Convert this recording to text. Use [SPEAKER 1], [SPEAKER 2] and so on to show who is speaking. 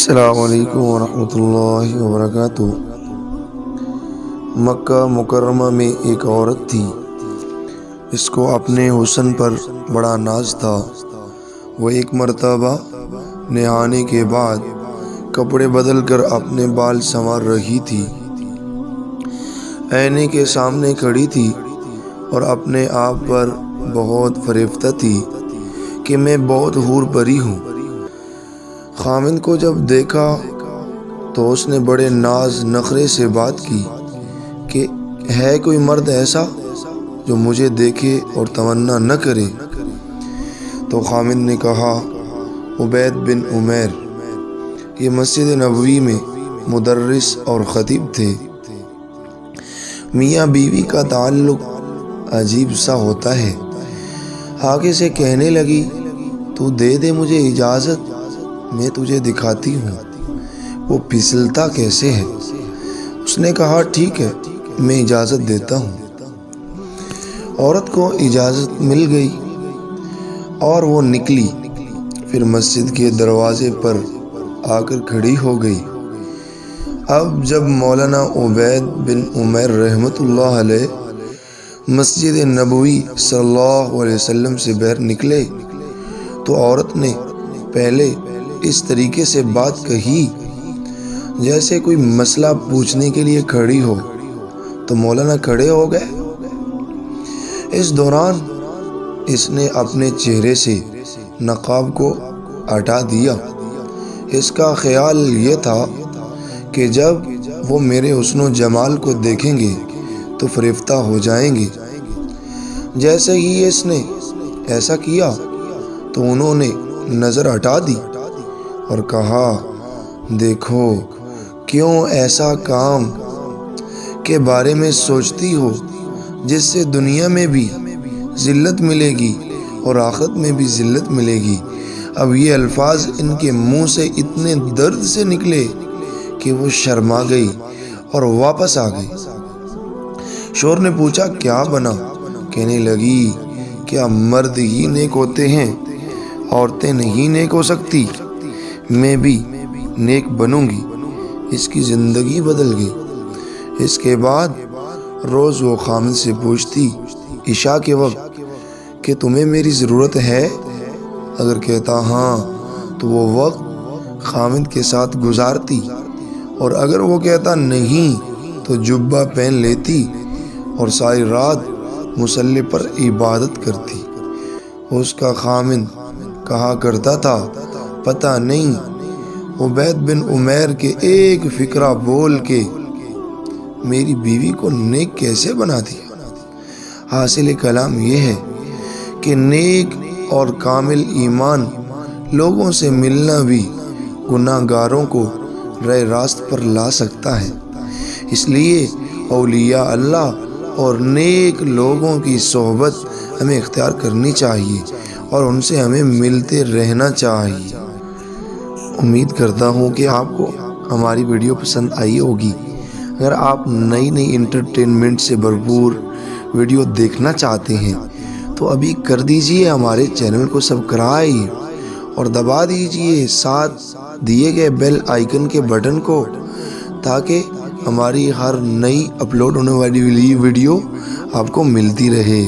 [SPEAKER 1] السلام علیکم ورحمۃ اللہ وبرکاتہ۔ مکہ مکرمہ میں ایک عورت تھی، اس کو اپنے حسن پر بڑا ناز تھا۔ وہ ایک مرتبہ نہانے کے بعد کپڑے بدل کر اپنے بال سنوار رہی تھی۔ آئینے کے سامنے کھڑی تھی اور اپنے آپ پر بہت فریفتہ تھی کہ میں بہت حور پری ہوں۔ خامند کو جب دیکھا تو اس نے بڑے ناز نخرے سے بات کی کہ ہے کوئی مرد ایسا جو مجھے دیکھے اور تمنا نہ کرے؟ تو خامند نے کہا، عبید بن عمیر، یہ مسجد نبوی میں مدرس اور خطیب تھے۔ میاں بیوی کا تعلق عجیب سا ہوتا ہے۔ آگے سے کہنے لگی، تو دے دے مجھے اجازت، میں تجھے دکھاتی ہوں وہ پھسلتا کیسے ہے۔ اس نے کہا، ٹھیک ہے، میں اجازت دیتا ہوں۔ عورت کو اجازت مل گئی اور وہ نکلی، پھر مسجد کے دروازے پر آ کر کھڑی ہو گئی۔ اب جب مولانا عبید بن عمیر رحمۃ اللہ علیہ مسجد نبوی صلی اللہ علیہ وسلم سے باہر نکلے تو عورت نے پہلے اس طریقے سے بات کہی جیسے کوئی مسئلہ پوچھنے کے لیے کھڑی ہو، تو مولانا کھڑے ہو گئے۔ اس دوران اس نے اپنے چہرے سے نقاب کو ہٹا دیا۔ اس کا خیال یہ تھا کہ جب وہ میرے حسن و جمال کو دیکھیں گے تو فریفتہ ہو جائیں گے۔ جیسے ہی اس نے ایسا کیا تو انہوں نے نظر ہٹا دی اور کہا، دیکھو کیوں ایسا کام کے بارے میں سوچتی ہو جس سے دنیا میں بھی ذلت ملے گی اور آخرت میں بھی ذلت ملے گی۔ اب یہ الفاظ ان کے منہ سے اتنے درد سے نکلے کہ وہ شرما گئی اور واپس آ گئی۔ شوہر نے پوچھا، کیا بنا؟ کہنے لگی، کیا مرد ہی نیک ہوتے ہیں، عورتیں نہیں نیک ہو سکتی؟ میں بھی نیک بنوں گی۔ اس کی زندگی بدل گئی۔ اس کے بعد روز وہ خامد سے پوچھتی عشاء کے وقت کہ تمہیں میری ضرورت ہے؟ اگر کہتا ہاں تو وہ وقت خامد کے ساتھ گزارتی، اور اگر وہ کہتا نہیں تو جبہ پہن لیتی اور ساری رات مصلی پر عبادت کرتی۔ اس کا خامد کہا کرتا تھا، پتہ نہیں عبید بن عمیر کے ایک فقرہ بول کے میری بیوی کو نیک کیسے بنا دیا۔ حاصل کلام یہ ہے کہ نیک اور کامل ایمان لوگوں سے ملنا بھی گناہ گاروں کو راہ راست پر لا سکتا ہے۔ اس لیے اولیاء اللہ اور نیک لوگوں کی صحبت ہمیں اختیار کرنی چاہیے اور ان سے ہمیں ملتے رہنا چاہیے۔ امید کرتا ہوں کہ آپ کو ہماری ویڈیو پسند آئی ہوگی۔ اگر آپ نئی انٹرٹینمنٹ سے بھرپور ویڈیو دیکھنا چاہتے ہیں تو ابھی کر دیجئے ہمارے چینل کو سبسکرائب اور دبا دیجئے ساتھ دیے گئے بیل آئیکن کے بٹن کو، تاکہ ہماری ہر نئی اپلوڈ ہونے والی ویڈیو آپ کو ملتی رہے۔